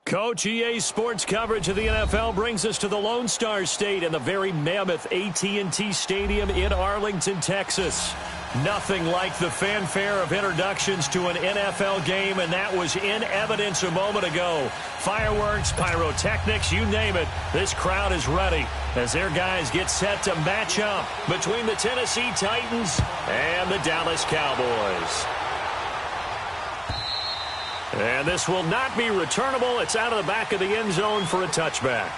Coach, EA Sports coverage of the NFL brings us to the Lone Star State in the very mammoth AT&T Stadium in Arlington, Texas. Nothing like the fanfare of introductions to an NFL game, and that was in evidence a moment ago. Fireworks, pyrotechnics, you name it, this crowd is ready as their guys get set to match up between the Tennessee Titans and the Dallas Cowboys. And this will not be returnable. It's out of the back of the end zone for a touchback.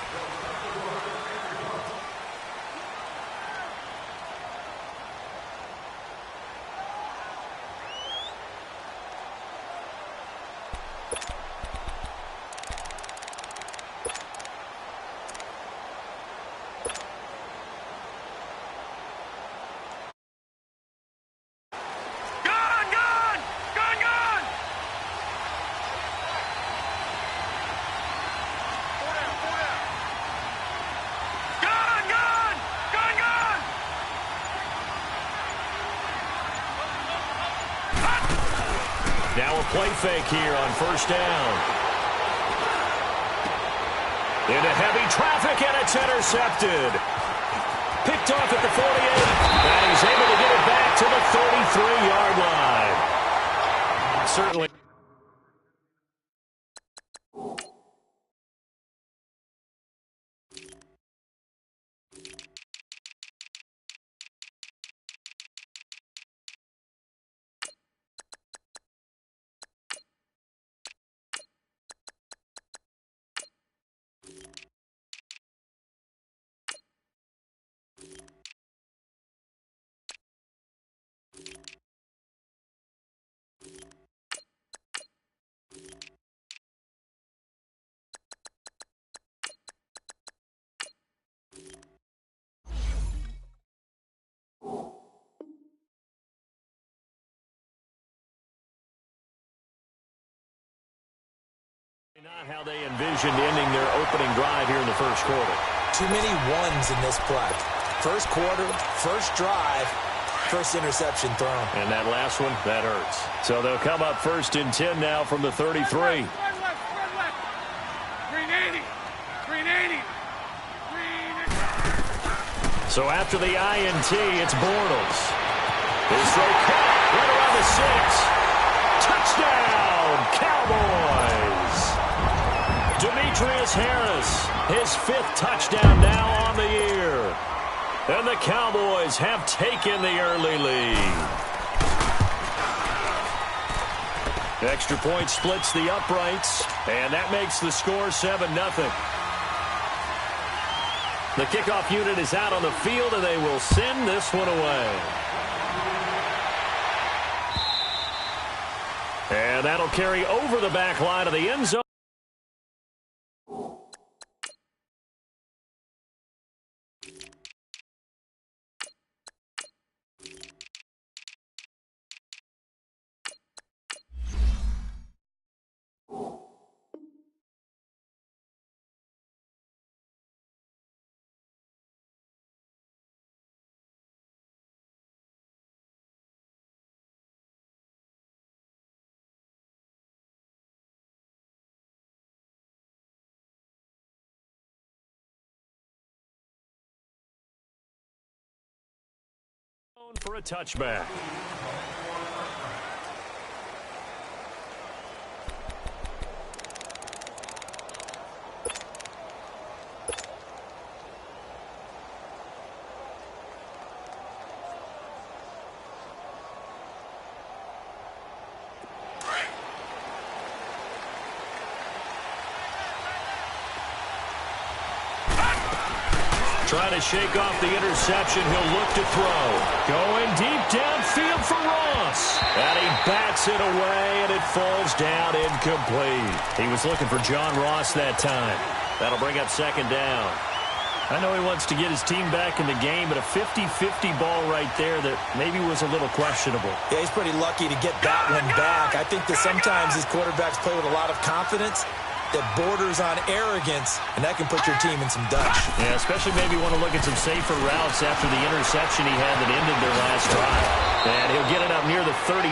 Now a play fake here on first down. Into heavy traffic, and it's intercepted. Picked off at the 48, and he's able to get it back to the 33-yard line. Certainly. Not how they envisioned ending their opening drive here in the first quarter. Too many ones in this play. First quarter, first drive, first interception thrown. And that last one, that hurts. So they'll come up first and 10 now from the 33. Green 80. Green 80. So after the INT, it's Bortles. His throw caught right around the 6. Touchdown, Cowboys. Demetrius Harris, his 5th touchdown now on the year. And the Cowboys have taken the early lead. Extra point splits the uprights, and that makes the score 7-0. The kickoff unit is out on the field, and they will send this one away. And that'll carry over the back line of the end zone. For a touchback. Trying to shake off the interception. He'll look to throw. Going deep downfield for Ross. And he bats it away, and it falls down incomplete. He was looking for John Ross that time. That'll bring up second down. I know he wants to get his team back in the game, but a 50-50 ball right there that maybe was a little questionable. Yeah, he's pretty lucky to get that one back. I think that sometimes these quarterbacks play with a lot of confidence that borders on arrogance, and that can put your team in some dutch. Yeah, especially maybe want to look at some safer routes after the interception he had that ended their last drive. And he'll get it up near the 35,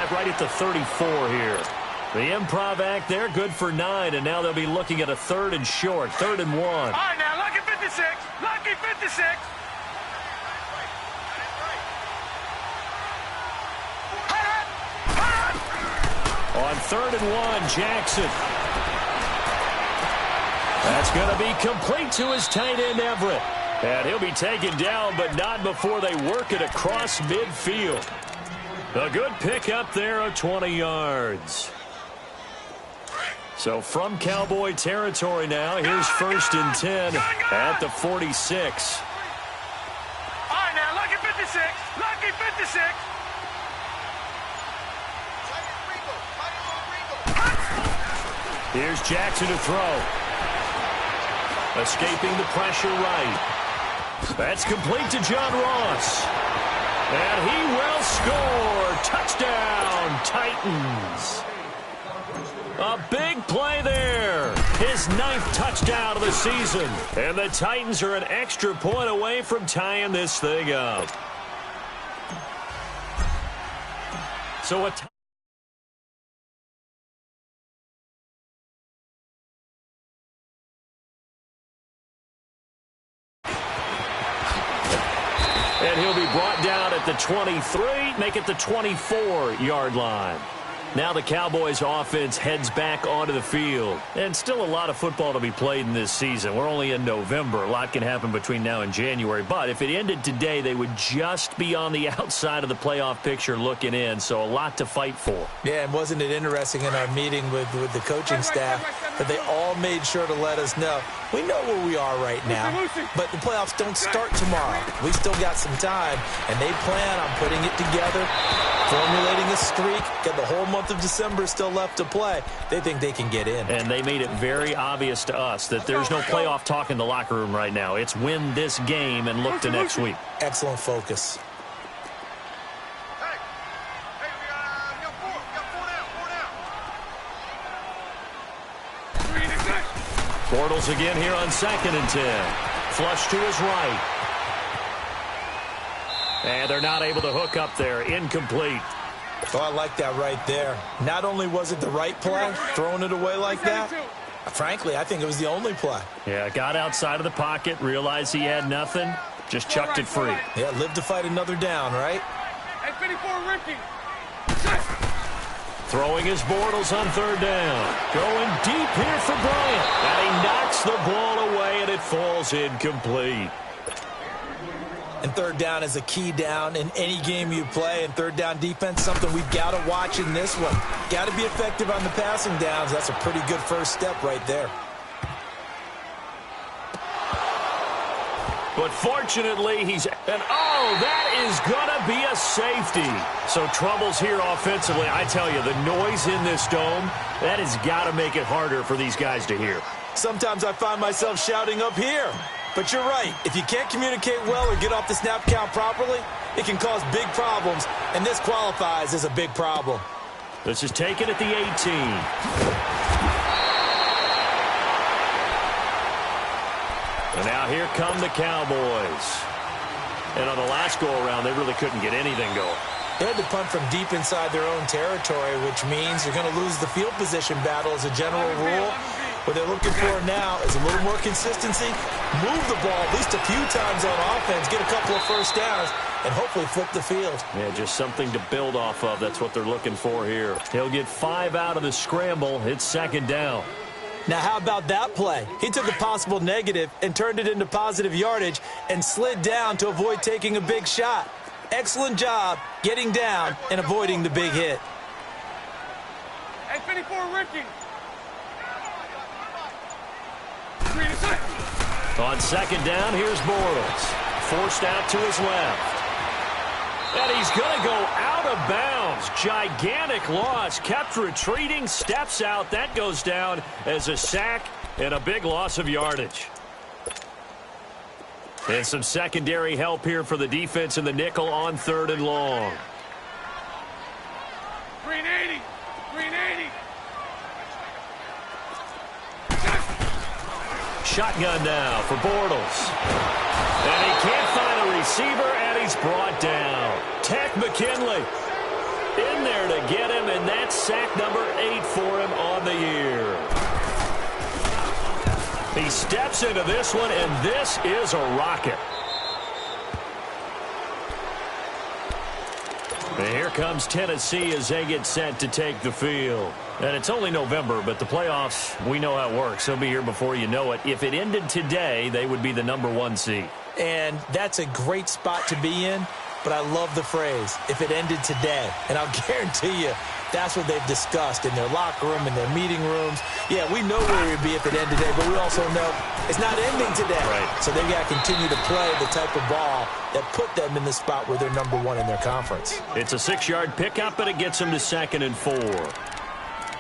right at the 34 here. The improv act there, good for 9, and now they'll be looking at a 3rd and short, 3rd and 1. All right, now, lucky 56. Lucky 56. On 3rd and 1, Jackson. That's going to be complete to his tight end, Everett. And he'll be taken down, but not before they work it across midfield. A good pick up there of 20 yards. So from Cowboy territory now, here's 1st and 10 at the 46. All right, now, lucky 56. Lucky 56. Here's Jackson to throw. Escaping the pressure right. That's complete to John Ross. And he will score. Touchdown, Titans. A big play there. His 9th touchdown of the season. And the Titans are an extra point away from tying this thing up. So a and he'll be brought down at the 23, make it the 24-yard line. Now the Cowboys offense heads back onto the field. And still a lot of football to be played in this season. We're only in November. A lot can happen between now and January. But if it ended today, they would just be on the outside of the playoff picture looking in. So a lot to fight for. Yeah, and wasn't it interesting in our meeting with the coaching staff that they all made sure to let us know, we know where we are right now, but the playoffs don't start tomorrow. We still got some time, and they plan on putting it together, formulating a streak, got the whole month of December still left to play. They think they can get in. And they made it very obvious to us that there's no playoff talk in the locker room right now. It's win this game and look to next week. Excellent focus. Bortles again here on 2nd and 10. Flush to his right. And they're not able to hook up there. Incomplete. Oh, I like that right there. Not only was it the right play, throwing it away like that, frankly, I think it was the only play. Yeah, got outside of the pocket, realized he had nothing, just chucked it free. Yeah, live to fight another down, right? At 54, Ricky. Throwing his Bortles on 3rd down. Going deep here for Bryant. And he knocks the ball away, and it falls incomplete. And 3rd down is a key down in any game you play. And 3rd down defense, something we've got to watch in this one. Got to be effective on the passing downs. That's a pretty good first step right there. But fortunately, and that is going to be a safety. So troubles here offensively. I tell you, the noise in this dome, that has got to make it harder for these guys to hear. Sometimes I find myself shouting up here. But you're right. If you can't communicate well or get off the snap count properly, it can cause big problems. And this qualifies as a big problem. This is taken at the 18. And now here come the Cowboys. And on the last go-around, they really couldn't get anything going. They had to punt from deep inside their own territory, which means you're going to lose the field position battle as a general rule. What they're looking for now is a little more consistency, move the ball at least a few times on offense, get a couple of first downs, and hopefully flip the field. Yeah, just something to build off of. That's what they're looking for here. He'll get 5 out of the scramble. It's 2nd down. Now, how about that play? He took a possible negative and turned it into positive yardage and slid down to avoid taking a big shot. Excellent job getting down and avoiding the big hit. At 54, Ricky. On 2nd down, here's Bortles. Forced out to his left. And he's going to go out of bounds. Gigantic loss. Kept retreating. Steps out. That goes down as a sack and a big loss of yardage. And some secondary help here for the defense in the nickel on 3rd and long. Green 80. Green 80. Shotgun now for Bortles. And he can't find a receiver, and he's brought down. Tech McKinley in there to get him, and that's sack number 8 for him on the year. He steps into this one, and this is a rocket. And here comes Tennessee as they get set to take the field. And it's only November, but the playoffs, we know how it works. They'll be here before you know it. If it ended today, they would be the #1 seed. And that's a great spot to be in, but I love the phrase, if it ended today. And I'll guarantee you, that's what they've discussed in their locker room, in their meeting rooms. Yeah, we know where it would be if it ended today, but we also know it's not ending today. Right. So they've got to continue to play the type of ball that put them in the spot where they're #1 in their conference. It's a 6-yard pickup, and it gets them to 2nd and 4.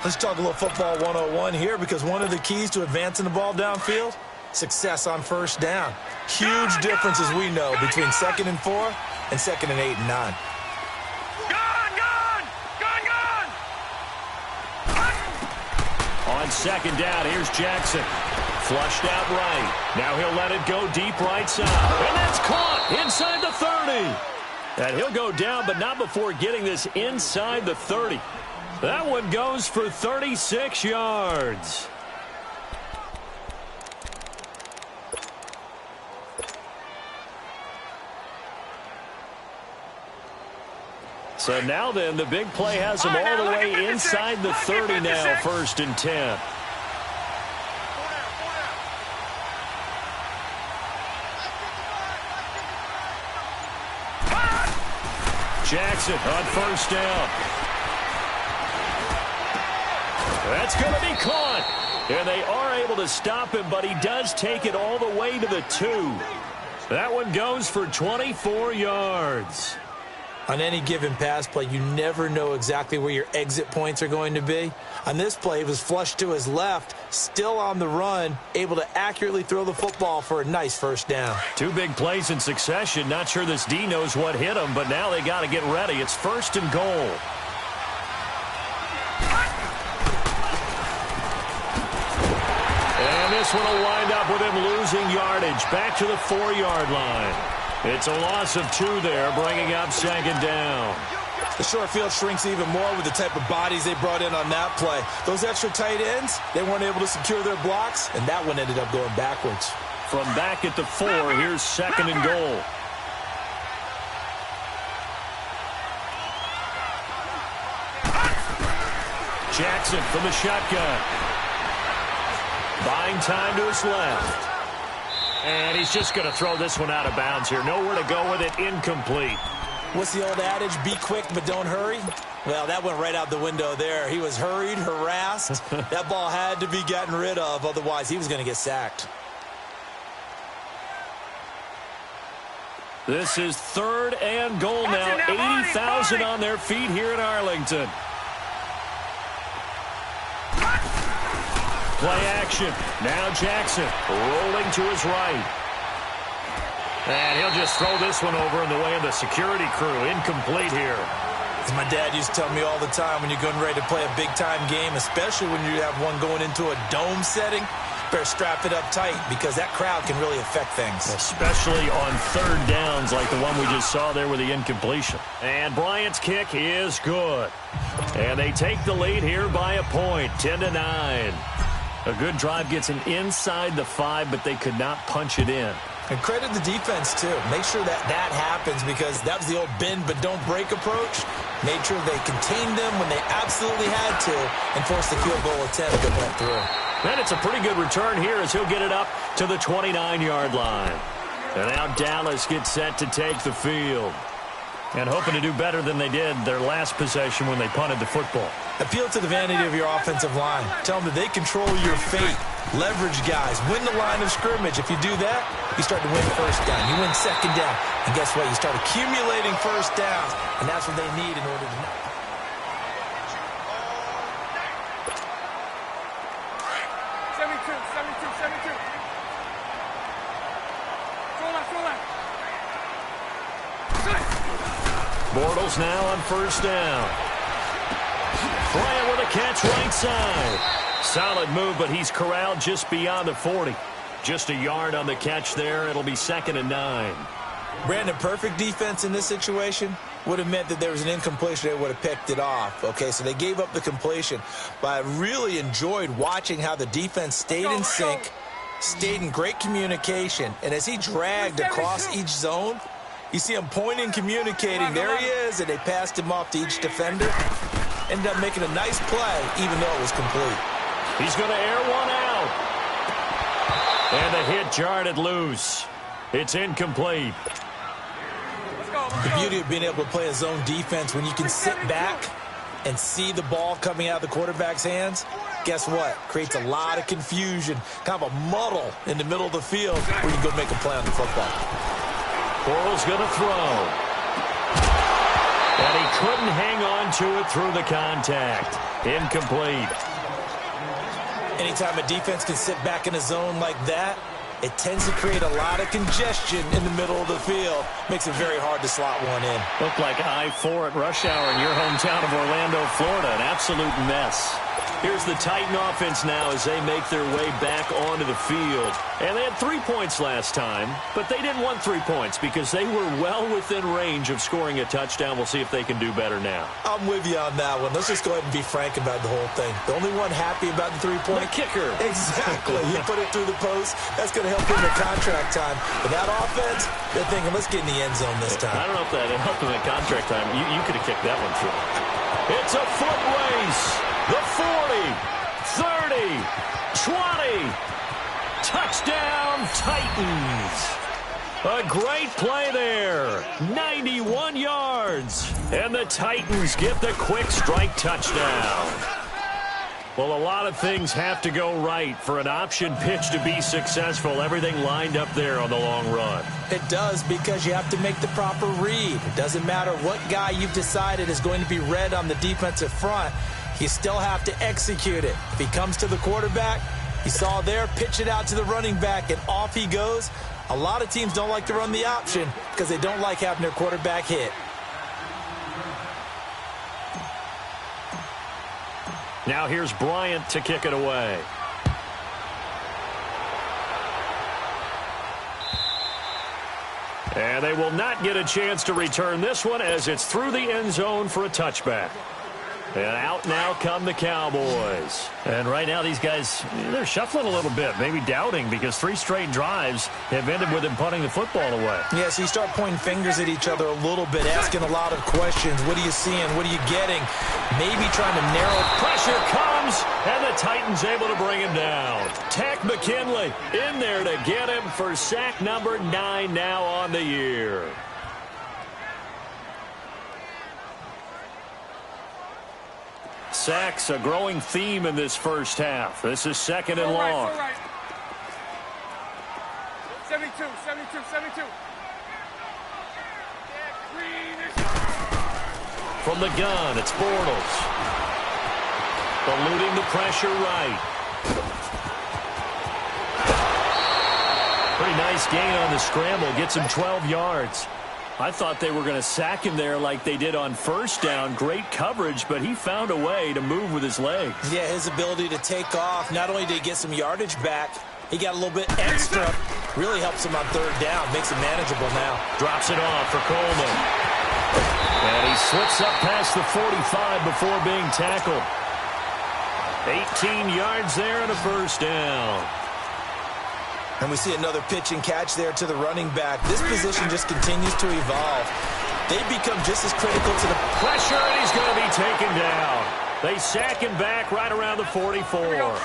Let's talk a little football 101 here, because one of the keys to advancing the ball downfield, success on first down. Huge difference, as we know, between 2nd and 4 and 2nd and 8 and 9. On 2nd down, here's Jackson. Flushed out right. Now he'll let it go deep right side. And that's caught inside the 30. And he'll go down, but not before getting this inside the 30. That one goes for 36 yards. So now then, the big play has him all the way inside the 30 now, 1st and 10. Jackson on 1st down. That's going to be caught. And they are able to stop him, but he does take it all the way to the 2. That one goes for 24 yards. On any given pass play, you never know exactly where your exit points are going to be. On this play, it was flushed to his left, still on the run, able to accurately throw the football for a nice 1st down. 2 big plays in succession. Not sure this D knows what hit him, but now they got to get ready. It's 1st and goal. And this one will wind up with him losing yardage. Back to the 4-yard line. It's a loss of 2 there, bringing up 2nd down. The short field shrinks even more with the type of bodies they brought in on that play. Those extra tight ends, they weren't able to secure their blocks, and that one ended up going backwards. From back at the 4, here's 2nd and goal. Jackson from the shotgun. Buying time to his left. And he's just going to throw this one out of bounds here. Nowhere to go with it. Incomplete. What's the old adage? Be quick, but don't hurry. Well, that went right out the window there. He was hurried, harassed. That ball had to be gotten rid of. Otherwise, he was going to get sacked. This is 3rd and goal now. 80,000 on their feet here in Arlington. Play action. Now Jackson rolling to his right. And he'll just throw this one over in the way of the security crew. Incomplete here. As my dad used to tell me all the time, when you're getting ready to play a big-time game, especially when you have one going into a dome setting, better strap it up tight because that crowd can really affect things. Especially on 3rd downs like the one we just saw there with the incompletion. And Bryant's kick is good. And they take the lead here by a point, 10-9. A good drive gets him inside the 5, but they could not punch it in. And credit the defense, too. Make sure that that happens because that was the old bend but don't break approach. Made sure they contained them when they absolutely had to and forced the field goal attempt that went through. And it's a pretty good return here as he'll get it up to the 29-yard line. And now Dallas gets set to take the field. And hoping to do better than they did their last possession when they punted the football. Appeal to the vanity of your offensive line. Tell them that they control your fate. Leverage guys. Win the line of scrimmage. If you do that, you start to win 1st down. You win 2nd down. And guess what? You start accumulating 1st downs. And that's what they need in order to... 72. Bortles now on 1st down. Bryant with a catch right side. Solid move, but he's corralled just beyond the 40. Just a yard on the catch there. It'll be 2nd and 9. Brandon, perfect defense in this situation. would have meant that there was an incompletion. They would have picked it off. Okay, so they gave up the completion. But I really enjoyed watching how the defense stayed in sync, stayed in great communication. And as he dragged across each zone, you see him pointing, communicating. There he is, and they passed him off to each defender. Ended up making a nice play, even though it was complete. He's going to air one out. And the hit jarred it loose. It's incomplete. The beauty of being able to play a zone defense when you can sit back and see the ball coming out of the quarterback's hands, guess what? Creates a lot of confusion, kind of a muddle in the middle of the field where you can go make a play on the football. Bortles going to throw. And he couldn't hang on to it through the contact. Incomplete. Anytime a defense can sit back in a zone like that, it tends to create a lot of congestion in the middle of the field. Makes it very hard to slot one in. Looked like I-4 at rush hour in your hometown of Orlando, Florida. An absolute mess. Here's the Titan offense now as they make their way back onto the field. And they had 3 points last time, but they didn't want 3 points because they were well within range of scoring a touchdown. We'll see if they can do better now. I'm with you on that one. Let's just go ahead and be frank about the whole thing. The only one happy about the 3-point? The kicker. Exactly. He put it through the post. That's going to help him in contract time. But that offense, they're thinking, let's get in the end zone this time. I don't know if that helped him in contract time. You could have kicked that one through. It's a foot race. The 40, 30, 20. Touchdown, Titans. A great play there. 91 yards. And the Titans get the quick strike touchdown. Well, a lot of things have to go right for an option pitch to be successful. Everything lined up there on the long run. It does, because you have to make the proper read. It doesn't matter what guy you've decided is going to be read on the defensive front. You still have to execute it. If he comes to the quarterback, he saw there, pitch it out to the running back, and off he goes. A lot of teams don't like to run the option because they don't like having their quarterback hit. Now here's Bryant to kick it away. And they will not get a chance to return this one as it's through the end zone for a touchback. And out now come the Cowboys. And right now these guys, they're shuffling a little bit, maybe doubting, because 3 straight drives have ended with them punting the football away. Yeah, so you start pointing fingers at each other a little bit, asking a lot of questions. What are you seeing? What are you getting? Maybe trying to narrow. Pressure comes, and the Titans able to bring him down. Tack McKinley in there to get him for sack number 9 now on the year. Sacks, a growing theme in this first half. This is second and long. 72, 72, 72. From the gun, it's Bortles. Eluding the pressure right. Pretty nice gain on the scramble. Gets him 12 yards. I thought they were going to sack him there like they did on first down. Great coverage, but he found a way to move with his legs. Yeah, his ability to take off. Not only did he get some yardage back, he got a little bit extra. Really helps him on third down. Makes it manageable now. Drops it off for Coleman. And he slips up past the 45 before being tackled. 18 yards there and a first down. And we see another pitch and catch there to the running back. This position just continues to evolve. They become just as critical to the pressure, and he's going to be taken down. They sack him back right around the 44.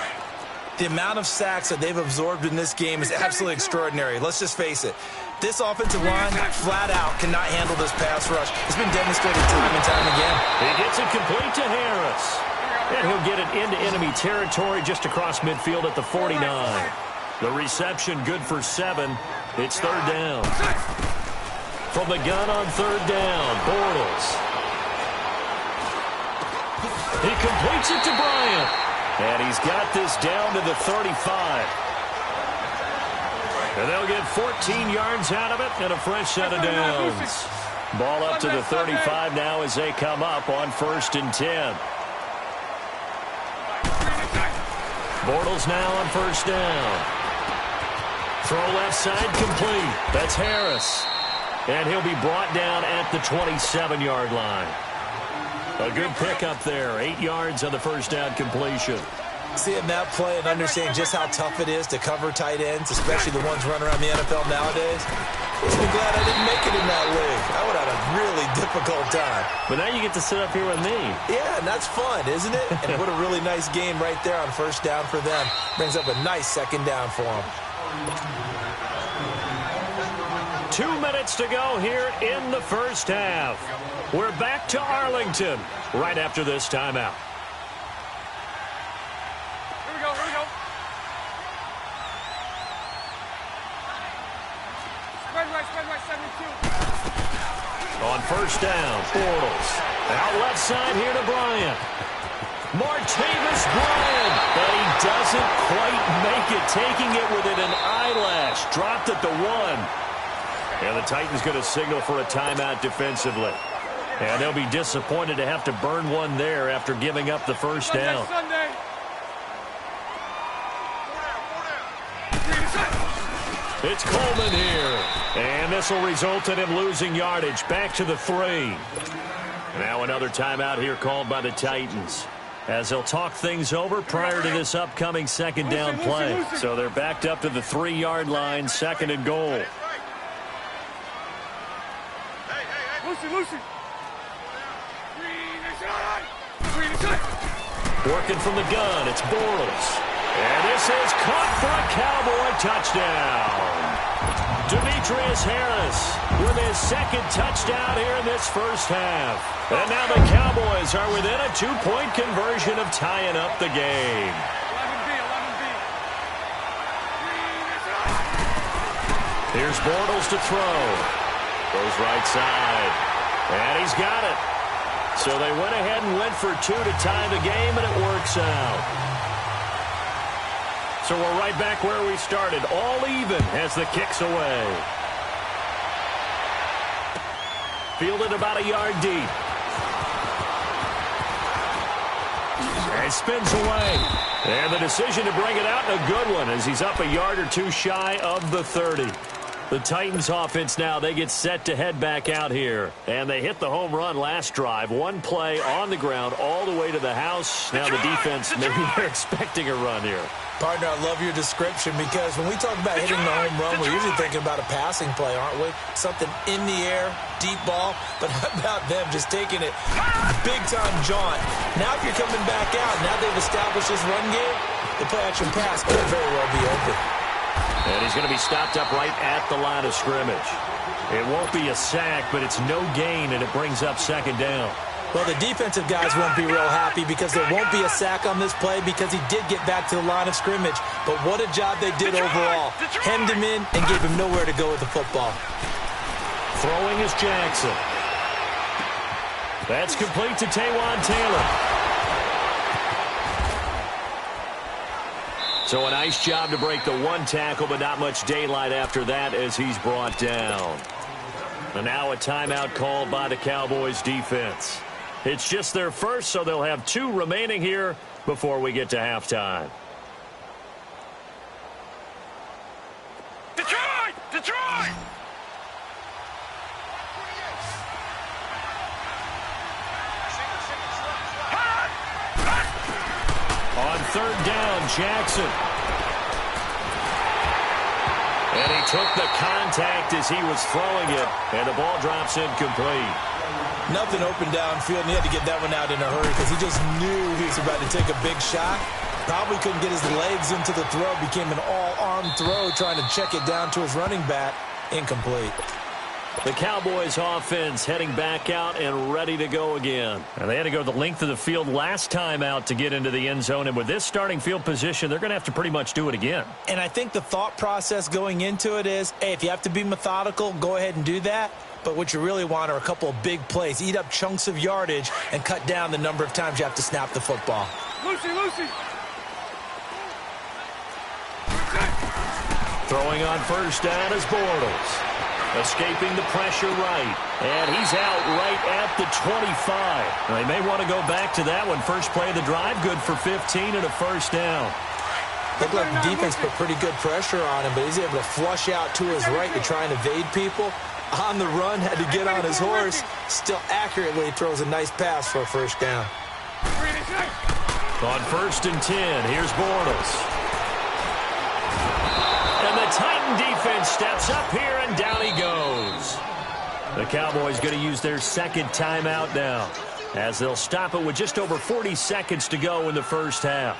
The amount of sacks that they've absorbed in this game is absolutely extraordinary. Let's just face it. This offensive line, flat out, cannot handle this pass rush. It's been demonstrated time and time again. He gets it complete to Harris. And he'll get it into enemy territory just across midfield at the 49. The reception good for 7. It's third down. From the gun on third down, Bortles. He completes it to Bryant. And he's got this down to the 35. And they'll get 14 yards out of it and a fresh set of downs. Ball up to the 35 now as they come up on 1st and 10. Bortles now on first down. Throw left side complete. That's Harris. And he'll be brought down at the 27-yard line. A good pickup there. 8 yards on the first down completion. Seeing that play and understanding just how tough it is to cover tight ends, especially the ones running around the NFL nowadays, makes me glad I didn't make it in that league. I would have had a really difficult time. But now you get to sit up here with me. Yeah, and that's fun, isn't it? And what a really nice game right there on first down for them. Brings up a nice second down for them. 2 minutes to go here in the first half. We're back to Arlington right after this timeout. Here we go, here we go. Spread right, 72. On first down, Bortles. Out left side here to Bryant. Martavis Bryant, but he doesn't quite make it, taking it within an eyelash. Dropped at the 1. And the Titans going to signal for a timeout defensively. And they'll be disappointed to have to burn one there after giving up the first down. It's Coleman here. And this will result in him losing yardage back to the 3. Now another timeout here called by the Titans, as they'll talk things over prior to this upcoming second down play. So they're backed up to the 3-yard line, second and goal. Lucy. Working from the gun, it's Bortles. And this is caught for a Cowboy touchdown. Demetrius Harris with his second touchdown here in this first half. And now the Cowboys are within a 2-point conversion of tying up the game. 11B. Here's Bortles to throw. Goes right side. And he's got it. So they went ahead and went for 2 to tie the game, and it works out. So we're right back where we started, all even as the kick's away. Fielded about a yard deep. And spins away. And the decision to bring it out, a good one, as he's up a yard or 2 shy of the 30. The Titans offense now, they get set to head back out here. And they hit the home run last drive. 1 play on the ground all the way to the house. Now the defense, maybe they're expecting a run here. Partner, I love your description, because when we talk about hitting the home run, we're usually thinking about a passing play, aren't we? Something in the air, deep ball. But how about them just taking it big-time jaunt? Now if you're coming back out, now they've established this run game, the play-action pass could very well be open. And he's going to be stopped up right at the line of scrimmage. It won't be a sack, but it's no gain, and it brings up second down. Well, the defensive guys won't be real happy, because there won't be a sack on this play, because he did get back to the line of scrimmage. But what a job they did overall. Hemmed him in and gave him nowhere to go with the football. Throwing is Jackson. That's complete to Taywan Taylor. So a nice job to break the 1 tackle, but not much daylight after that as he's brought down. And now a timeout called by the Cowboys defense. It's just their first, so they'll have 2 remaining here before we get to halftime. Detroit! On third down, Jackson. And he took the contact as he was throwing it, and the ball drops incomplete. Nothing open downfield, and he had to get that one out in a hurry, because he just knew he was about to take a big shot. Probably couldn't get his legs into the throw. Became an all-arm throw, trying to check it down to his running back. Incomplete. The Cowboys offense heading back out and ready to go again. And they had to go the length of the field last time out to get into the end zone. And with this starting field position, they're going to have to pretty much do it again. And I think the thought process going into it is, hey, if you have to be methodical, go ahead and do that. But what you really want are a couple of big plays. Eat up chunks of yardage and cut down the number of times you have to snap the football. Lucy. Throwing on first down is Bortles. Escaping the pressure right. And he's out right at the 25. They may want to go back to that one. First play of the drive, good for 15 and a first down. Looked like the defense put pretty good pressure on him, but he's able to flush out to his right to try and evade people. On the run, had to get on his horse. Still accurately throws a nice pass for a first down. On 1st and 10, here's Bortles. And the Titan defense steps up here, and down he goes. The Cowboys going to use their second timeout now, as they'll stop it with just over 40 seconds to go in the first half.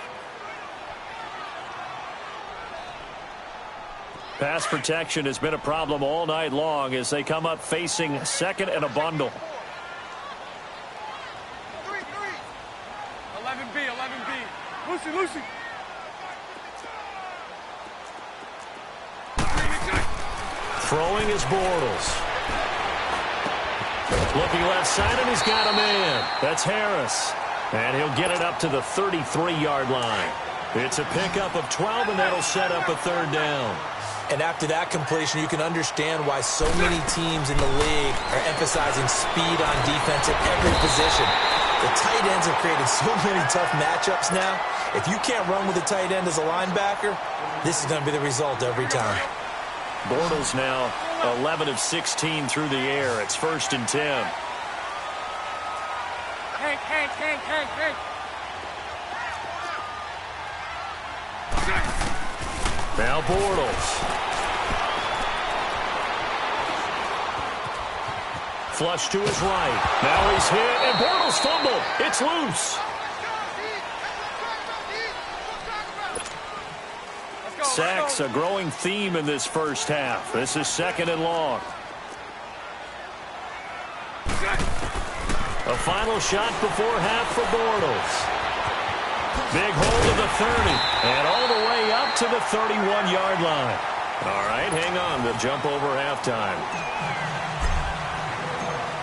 Pass protection has been a problem all night long as they come up facing second and a bundle. 11B. Lucy. Throwing is Bortles. Looking left side, and he's got a man. That's Harris. And he'll get it up to the 33-yard line. It's a pickup of 12, and that'll set up a third down. And after that completion, you can understand why so many teams in the league are emphasizing speed on defense at every position. The tight ends have created so many tough matchups now. If you can't run with a tight end as a linebacker, this is going to be the result every time. Bortles now 11 of 16 through the air. It's 1st and 10. Hank. Now Bortles. Flush to his right. Now he's hit, and Bortles fumbled. It's loose. Sacks, a growing theme in this first half. This is 2nd and long. A final shot before half for Bortles. Big hold of the 30, and all the way up to the 31-yard line. All right, hang on. We'll jump over halftime.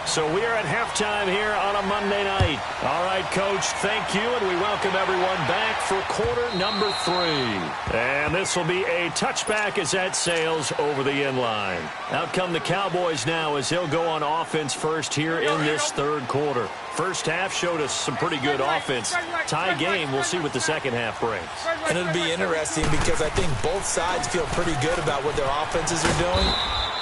So we are at halftime here on a Monday night. All right, Coach, thank you, and we welcome everyone back for quarter number 3. And this will be a touchback as that sails over the end line. Out come the Cowboys now as they'll go on offense first here in this third quarter. First half showed us some pretty good offense. Tie game, we'll see what the second half brings. And it'll be interesting because I think both sides feel pretty good about what their offenses are doing.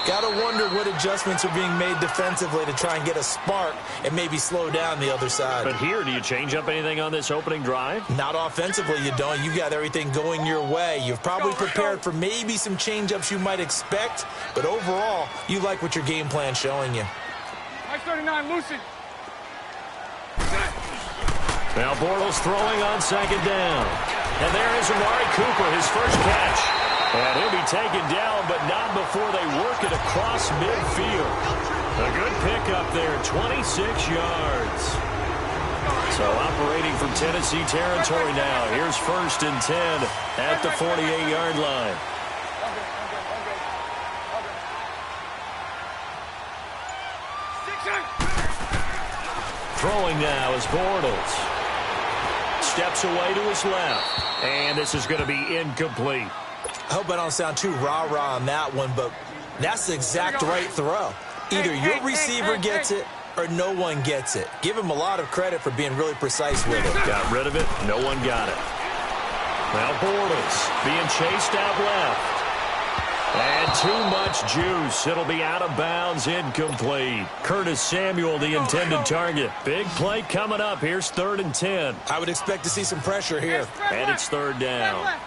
Got to wonder what adjustments are being made defensively to try and get a spark and maybe slow down the other side. But here, do you change up anything on this opening drive? Not offensively, you don't. You've got everything going your way. You've probably prepared for maybe some change-ups you might expect, but overall, you like what your game plan's showing you. Nice 39, Lucy. Now Bortles throwing on 2nd down. And there is Amari Cooper, his first catch. And he'll be taken down, but not before they work it across midfield. A good pickup there, 26 yards. So operating from Tennessee territory now. Here's 1st and 10 at the 48-yard line. Throwing now is Bortles. Steps away to his left. And this is going to be incomplete. I hope I don't sound too rah-rah on that one, but that's the exact right throw. Either your receiver gets it or no one gets it. Give him a lot of credit for being really precise with it. Got rid of it. No one got it. Now Bortles being chased out left. And too much juice. It'll be out of bounds, incomplete. Curtis Samuel, the intended target. Big play coming up. Here's 3rd and 10. I would expect to see some pressure here. And it's 3rd down.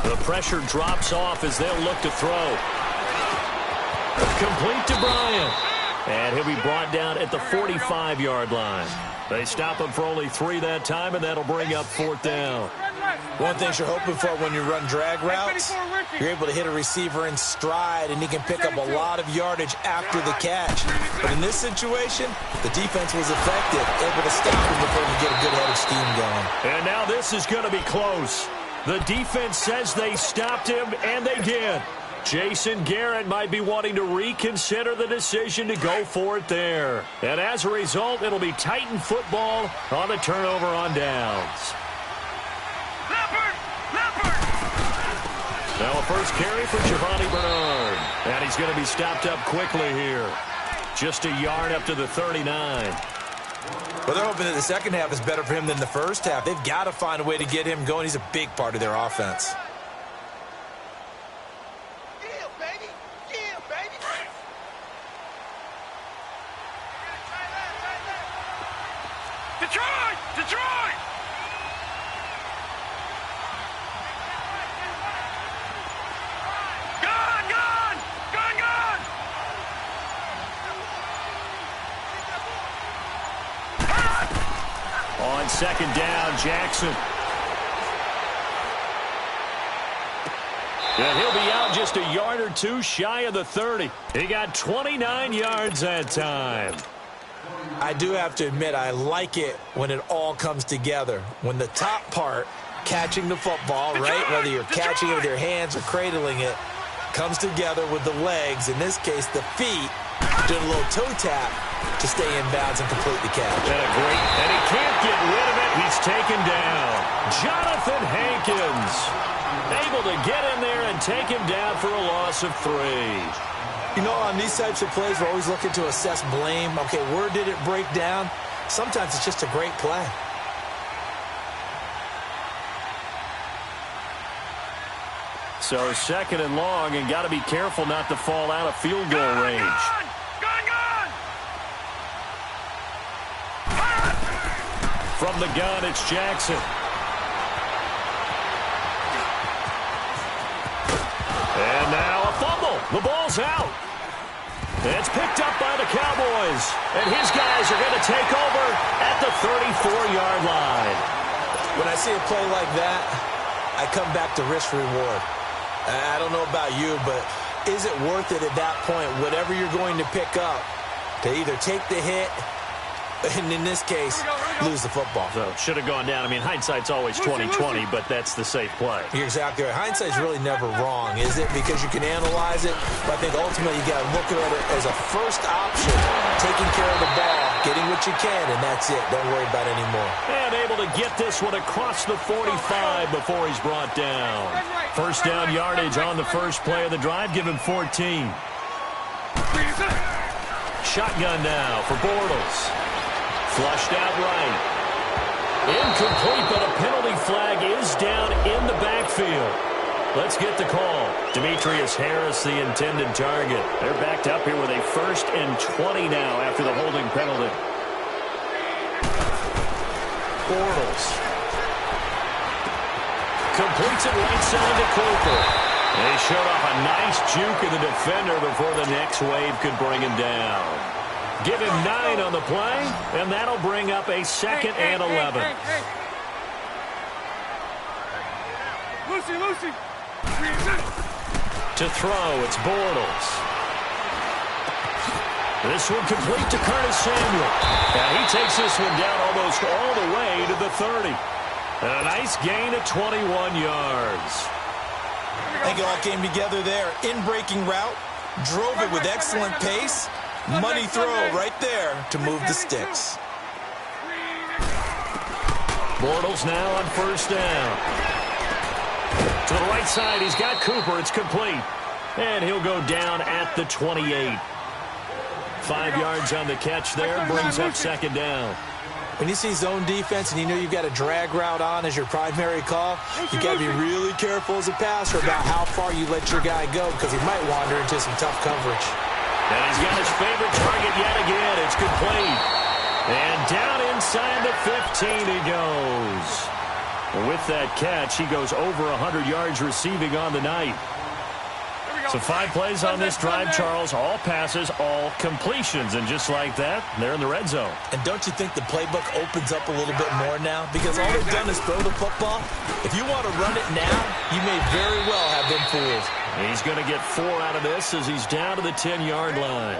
The pressure drops off as they'll look to throw. Complete to Bryant. And he'll be brought down at the 45-yard line. They stop him for only 3 that time, and that'll bring up 4th down. One thing you're hoping for when you run drag routes, you're able to hit a receiver in stride, and he can pick up a lot of yardage after the catch. But in this situation, the defense was effective, able to stop him before he get a good head of steam going. And now this is going to be close. The defense says they stopped him, and they did. Jason Garrett might be wanting to reconsider the decision to go for it there. And as a result, it'll be Titan football on the turnover on downs. Now a first carry for Giovanni Bernard. And he's going to be stopped up quickly here. Just a yard up to the 39. Well, they're hoping that the second half is better for him than the first half. They've got to find a way to get him going. He's a big part of their offense. Detroit! Detroit! Gun! Gun! Gun! Gun! On second down, Jackson. And he'll be out just a yard or two shy of the 30. He got 29 yards that time. I do have to admit, I like it when it all comes together. When the top part, catching the football, right, whether you're catching it with your hands or cradling it, comes together with the legs, in this case the feet, doing a little toe tap to stay in bounds and complete the catch. And he can't get rid of it. He's taken down. Jonathan Hankins able to get in there and take him down for a loss of 3. You know, on these types of plays, we're always looking to assess blame. Okay, where did it break down? Sometimes it's just a great play. So second and long, and got to be careful not to fall out of field goal range. Gun! Gun! From the gun, it's Jackson. And now a fumble. The ball's out. It's picked up by the Cowboys. And his guys are going to take over at the 34-yard line. When I see a play like that, I come back to risk-reward. I don't know about you, but is it worth it at that point, whatever you're going to pick up, to either take the hit, and in this case, lose the football? So should have gone down. I mean, hindsight's always 20/20, but that's the safe play. You're exactly right. Hindsight's really never wrong, is it? Because you can analyze it, but I think ultimately you got to look at it as a first option, taking care of the ball, getting what you can, and that's it. Don't worry about it anymore. And able to get this one across the 45 before he's brought down. First down yardage on the first play of the drive. Give him 14. Shotgun now for Bortles. Flushed out right. Incomplete, but a penalty flag is down in the backfield. Let's get the call. Demetrius Harris, the intended target. They're backed up here with a 1st and 20 now after the holding penalty. Bortles completes it right side to Cooper. They showed off a nice juke of the defender before the next wave could bring him down. Give him 9 on the play, and that'll bring up a 2nd and 11. Lucy. To throw, it's Bortles. This one complete to Curtis Samuel. And he takes this one down almost all the way to the 30. And a nice gain of 21 yards. I think it all came together there. In-breaking route, drove it with excellent pace. Money throw right there to move the sticks. Bortles now on first down. To the right side, he's got Cooper. It's complete. And he'll go down at the 28. 5 yards on the catch there, brings up 2nd down. When you see zone defense and you know you've got a drag route on as your primary call, you got to be really careful as a passer about how far you let your guy go, because he might wander into some tough coverage. And he's got his favorite target yet again. It's complete. And down inside the 15 he goes. With that catch, he goes over 100 yards receiving on the night. So 5 plays on this drive, Charles. All passes, all completions. And just like that, they're in the red zone. And don't you think the playbook opens up a little bit more now? Because all they've done is throw the football. If you want to run it now, you may very well have been fooled. He's going to get 4 out of this as he's down to the 10-yard line.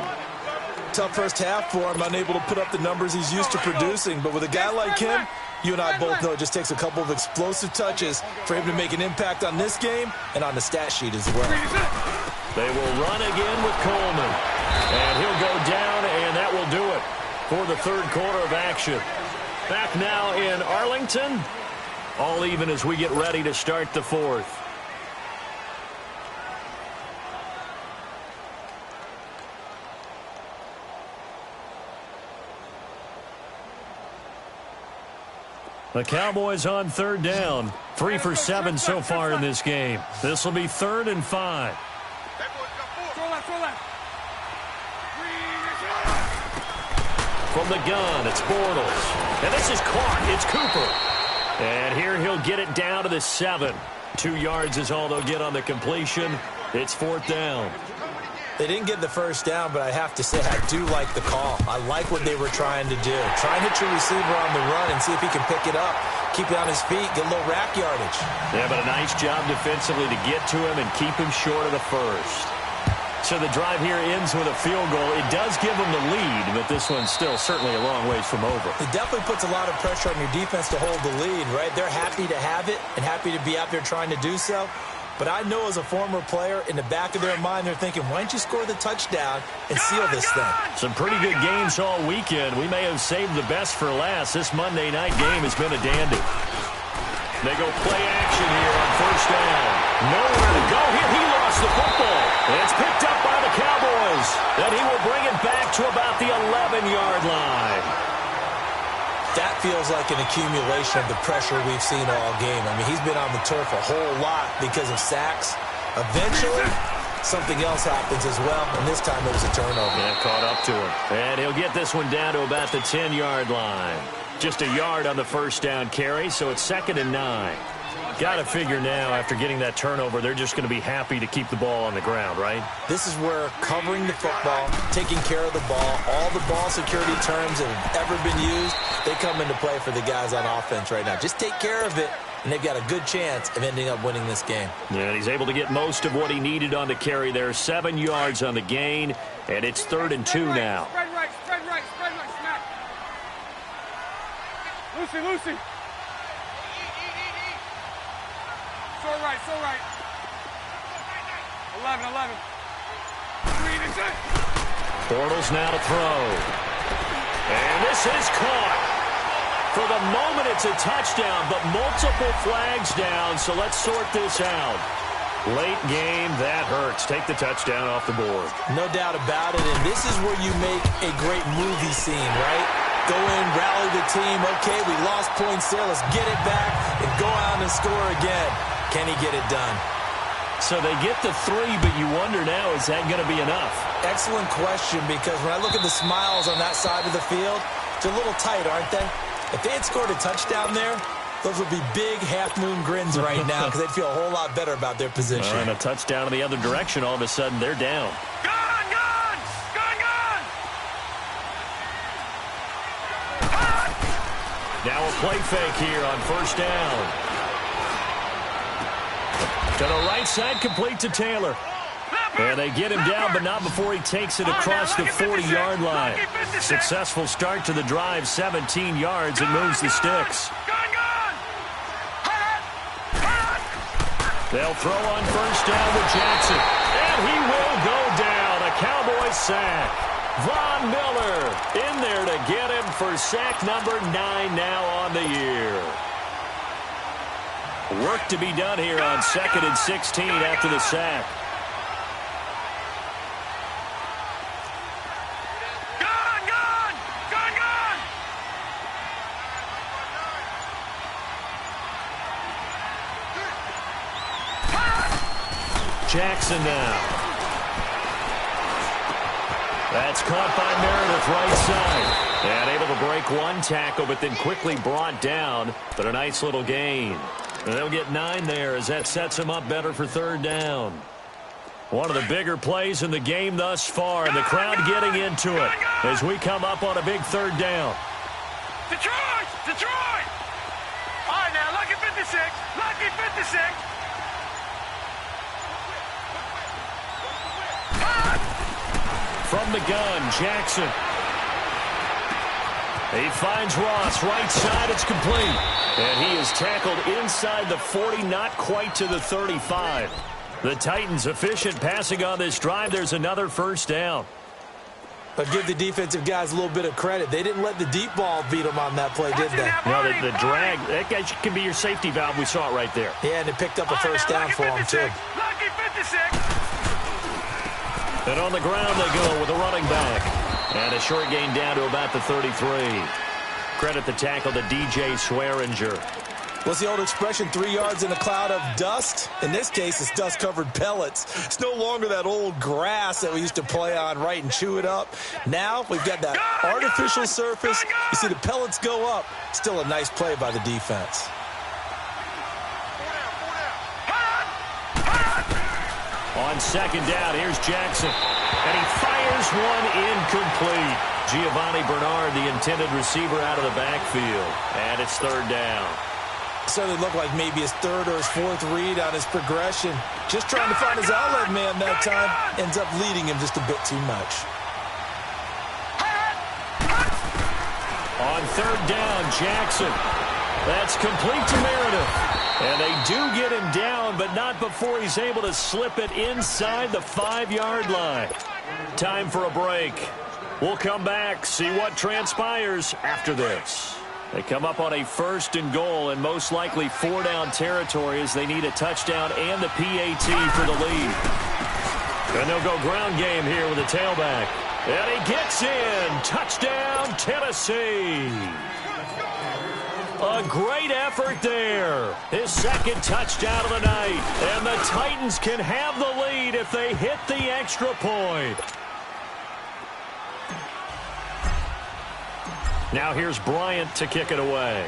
Tough first half for him, unable to put up the numbers he's used to producing. But with a guy like him, you and I both know it just takes a couple of explosive touches for him to make an impact on this game and on the stat sheet as well. They will run again with Coleman. And he'll go down, and that will do it for the 3rd quarter of action. Back now in Arlington. All even as we get ready to start the 4th. The Cowboys on 3rd down. 3 for 7 so far in this game. This will be 3rd and 5. From the gun, it's Bortles. And this is caught. It's Cooper. And here he'll get it down to the 7. 2 yards is all they'll get on the completion. It's 4th down. They didn't get the first down, but I have to say I do like the call. I like what they were trying to do. Try and hit your receiver on the run and see if he can pick it up. Keep it on his feet, get a little rack yardage. Yeah, but a nice job defensively to get to him and keep him short of the first. So the drive here ends with a field goal. It does give them the lead, but this one's still certainly a long ways from over. It definitely puts a lot of pressure on your defense to hold the lead, right? They're happy to have it and happy to be out there trying to do so. But I know as a former player, in the back of their mind, they're thinking, why don't you score the touchdown and seal this thing? Some pretty good games all weekend. We may have saved the best for last. This Monday night game has been a dandy. They go play action here on first down. Nowhere to go here. He lost the football. And it's picked up by the Cowboys. And he will bring it back to about the 11-yard line. That feels like an accumulation of the pressure we've seen all game. I mean, he's been on the turf a whole lot because of sacks. Eventually, something else happens as well, and this time it was a turnover. Yeah, caught up to him. And he'll get this one down to about the 10-yard line. Just a yard on the first down carry, so it's 2nd and 9. Got to figure now, after getting that turnover, they're just going to be happy to keep the ball on the ground, right? This is where covering the football, taking care of the ball, all the ball security terms that have ever been used, they come into play for the guys on offense right now. Just take care of it, and they've got a good chance of ending up winning this game. Yeah, and he's able to get most of what he needed on the carry there. 7 yards on the gain, and it's 3rd and 2 now. Spread right, smack. Lucy. So right. 11. Bortles now to throw. And this is caught. For the moment, it's a touchdown, but multiple flags down, so let's sort this out. Late game, that hurts. Take the touchdown off the board. No doubt about it, and this is where you make a great movie scene, right? Go in, rally the team. Okay, we lost points there. Let's get it back and go out and score again. Can he get it done? So they get the 3, but you wonder now, is that going to be enough? Excellent question, because when I look at the smiles on that side of the field, they're a little tight, aren't they? If they had scored a touchdown there, those would be big half-moon grins right now because they'd feel a whole lot better about their position. And a touchdown in the other direction, all of a sudden they're down. Gun! Now a play fake here on first down. To the right side, complete to Taylor. And they get him down, but not before he takes it across the 40-yard line. Successful start to the drive, 17 yards, and moves the sticks. They'll throw on first down with Jackson. And he will go down. A Cowboys sack. Von Miller in there to get him for sack number 9 now on the year. Work to be done here on 2nd and 16 after the sack. Jackson now. That's caught by Meredith right side. And able to break one tackle, but then quickly brought down. But a nice little gain. And they'll get 9 there as that sets them up better for 3rd down. One of the bigger plays in the game thus far, and the crowd getting into it as we come up on a big 3rd down. Detroit! All right, now, lucky 56. From the gun, Jackson. He finds Ross, right side, it's complete. And he is tackled inside the 40, not quite to the 35. The Titans efficient passing on this drive. There's another first down. But give the defensive guys a little bit of credit. They didn't let the deep ball beat them on that play, did they? No, the drag, that guy can be your safety valve. We saw it right there. Yeah, and it picked up a first down for him, too. Lucky 56. And on the ground they go with a running back. And a short gain down to about the 33. Credit the tackle to DJ Swearinger. What's the old expression, 3 yards in a cloud of dust? In this case, it's dust-covered pellets. It's no longer that old grass that we used to play on, right, and chew it up. Now we've got that artificial surface. You see the pellets go up. Still a nice play by the defense. On second down, here's Jackson. And he fires one incomplete. Giovanni Bernard, the intended receiver, out of the backfield. And it's third down. Certainly looked like maybe his third or his fourth read on his progression. Just trying to find his outlet man that time. Ends up leading him just a bit too much. On third down, Jackson. That's complete to Meredith. And they do get him down, but not before he's able to slip it inside the 5-yard line. Time for a break. We'll come back, see what transpires after this. They come up on a 1st and goal and most likely 4-down territory as they need a touchdown and the PAT for the lead. And they'll go ground game here with the tailback. And he gets in. Touchdown, Tennessee. A great effort there. His second touchdown of the night. And the Titans can have the lead if they hit the extra point. Now here's Bryant to kick it away.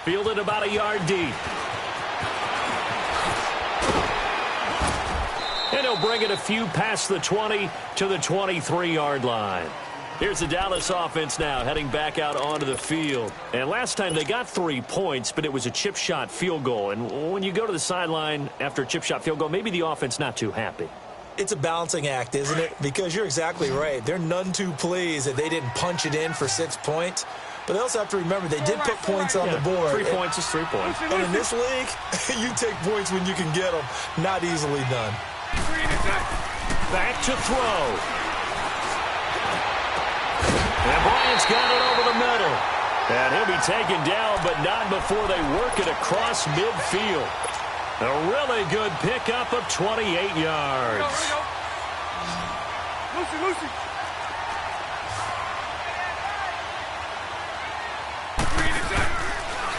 Fielded about a yard deep. And he'll bring it a few past the 20 to the 23-yard line. Here's the Dallas offense now heading back out onto the field. And last time they got 3 points, but it was a chip shot field goal. And when you go to the sideline after a chip shot field goal, maybe the offense not too happy. It's a balancing act, isn't it? Because you're exactly right. They're none too pleased that they didn't punch it in for 6 points. But they also have to remember they did put points on the board. 3 points is 3 points. And in this league, you take points when you can get them. Not easily done. Back to throw. And Bryant's got it over the middle. And he'll be taken down, but not before they work it across midfield. A really good pickup of 28 yards. Here we go. Lucy.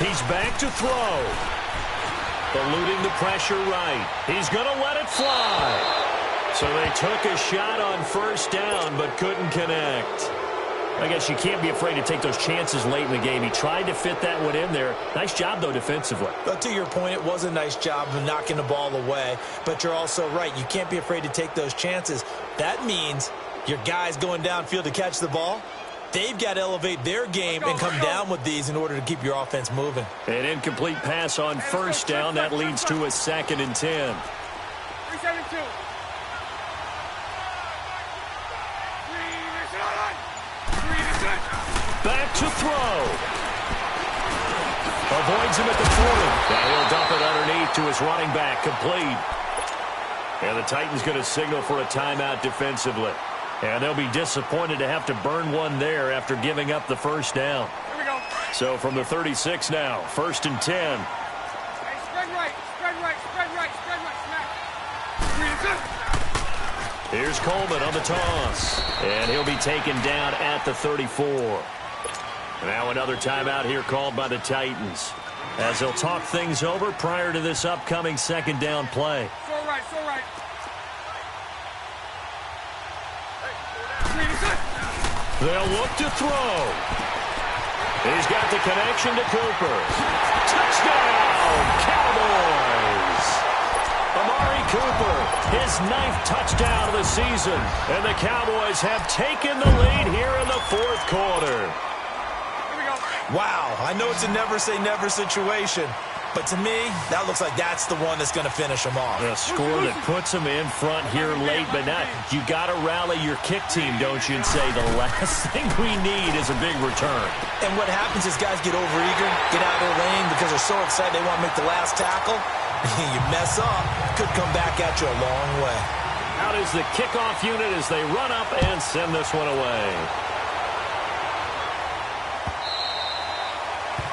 He's back to throw. Eluding the pressure right. He's going to let it fly. So they took a shot on first down, but couldn't connect. I guess you can't be afraid to take those chances late in the game. He tried to fit that one in there. Nice job, though, defensively. But to your point, it was a nice job of knocking the ball away. But you're also right. You can't be afraid to take those chances. That means your guys going downfield to catch the ball, they've got to elevate their game and come down with these in order to keep your offense moving. An incomplete pass on first down. That leads to a 2nd and 10. 3-7-2. Back to throw. Avoids him at the 40. Now he'll dump it underneath to his running back. Complete. And the Titans going to signal for a timeout defensively. And they'll be disappointed to have to burn one there after giving up the first down. Here we go. So from the 36 now, 1st and 10. Hey, spread right. Snap. Here's Coleman on the toss. And he'll be taken down at the 34. Now another timeout here called by the Titans, as they'll talk things over prior to this upcoming 2nd down play. So right. They'll look to throw. He's got the connection to Cooper. Touchdown, Cowboys! Amari Cooper, his 9th touchdown of the season. And the Cowboys have taken the lead here in the 4th quarter. Wow, I know it's a never-say-never situation, but to me, that looks like that's the one that's going to finish them off. A score that puts them in front here late, but now you got to rally your kick team, don't you, and say the last thing we need is a big return. And what happens is guys get overeager, get out of their lane because they're so excited they want to make the last tackle. You mess up, could come back at you a long way. Out is the kickoff unit as they run up and send this one away.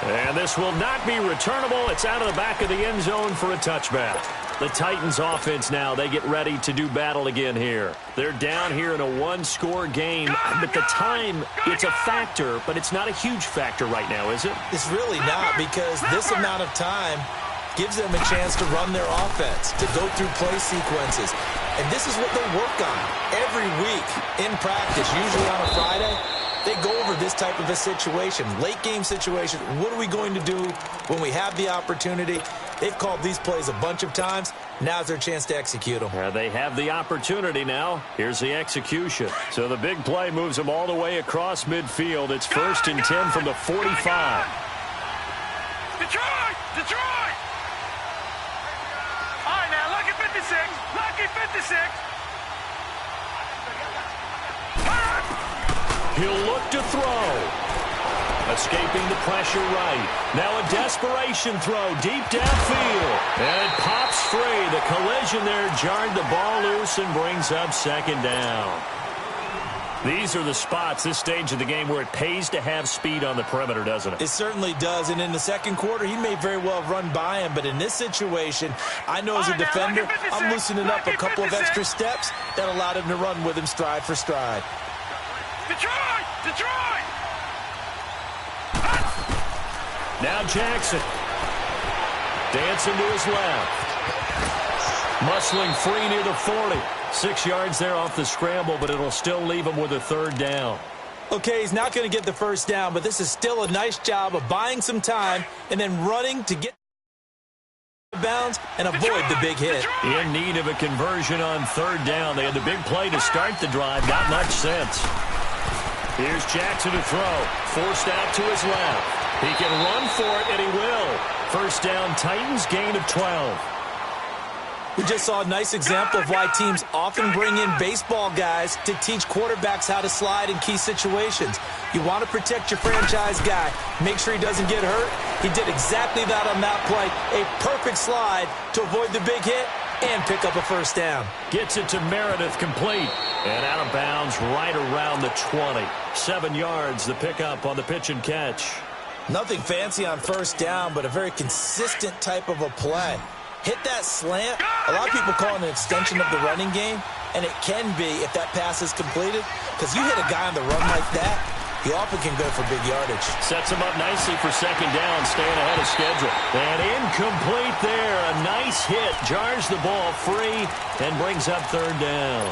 And this will not be returnable. It's out of the back of the end zone for a touchback. The Titans offense now, they get ready to do battle again here. They're down here in a one-score game, but the time, it's a factor, but it's not a huge factor right now, is it? It's really not, because this amount of time gives them a chance to run their offense, to go through play sequences. And this is what they work on every week in practice, usually on a Friday. They go over this type of a situation, late game situation. What are we going to do when we have the opportunity? They've called these plays a bunch of times. Now's their chance to execute them. They have the opportunity now. Here's the execution. So the big play moves them all the way across midfield. It's 1st and 10 from the 45. Detroit! Detroit! All right, now, lucky 56. Lucky 56. He'll look to throw. Escaping the pressure right. Now a desperation throw deep downfield. And it pops free. The collision there jarred the ball loose and brings up 2nd down. These are the spots, this stage of the game, where it pays to have speed on the perimeter, doesn't it? It certainly does. And in the second quarter, he may very well run by him. But in this situation, I know as a defender, I'm loosening up a couple of extra steps that allowed him to run with him stride for stride. Detroit! Detroit! Now Jackson. Dancing to his left. Muscling free near the 40. 6 yards there off the scramble, but it'll still leave him with a 3rd down. Okay, he's not going to get the 1st down, but this is still a nice job of buying some time and then running to get bounds and avoid the big hit. In need of a conversion on 3rd down. They had the big play to start the drive. Not much sense. Here's Jackson to throw. Forced out to his left. He can run for it, and he will. 1st down, Titans, gain of 12. We just saw a nice example of why teams often bring in baseball guys to teach quarterbacks how to slide in key situations. You want to protect your franchise guy. Make sure he doesn't get hurt. He did exactly that on that play. A perfect slide to avoid the big hit and pick up a 1st down. Gets it to Meredith, complete. And out of bounds right around the 20. 7 yards, the pickup on the pitch and catch. Nothing fancy on 1st down, but a very consistent type of a play. Hit that slant. A lot of people call it an extension of the running game, and it can be if that pass is completed, because you hit a guy on the run like that, he often can go for big yardage. Sets him up nicely for 2nd down, staying ahead of schedule. And incomplete there. A nice hit. Jars the ball free and brings up 3rd down.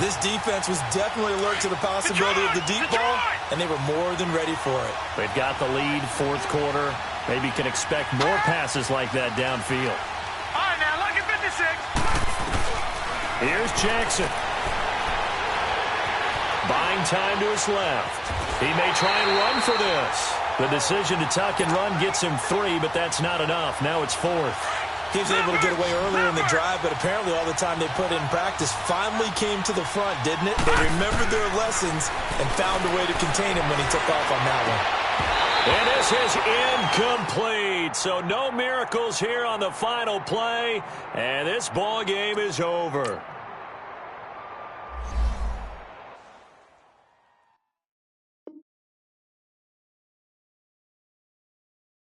This defense was definitely alert to the possibility of the deep ball, and they were more than ready for it. They've got the lead, 4th quarter. Maybe can expect more passes like that downfield. All right, now, lucky 56. Here's Jackson. Buying time to his left. He may try and run for this. The decision to tuck and run gets him 3, but that's not enough. Now it's 4th. He was able to get away earlier in the drive, but apparently all the time they put in practice finally came to the front, didn't it? They remembered their lessons and found a way to contain him when he took off on that one. And this is incomplete. So no miracles here on the final play, and this ball game is over.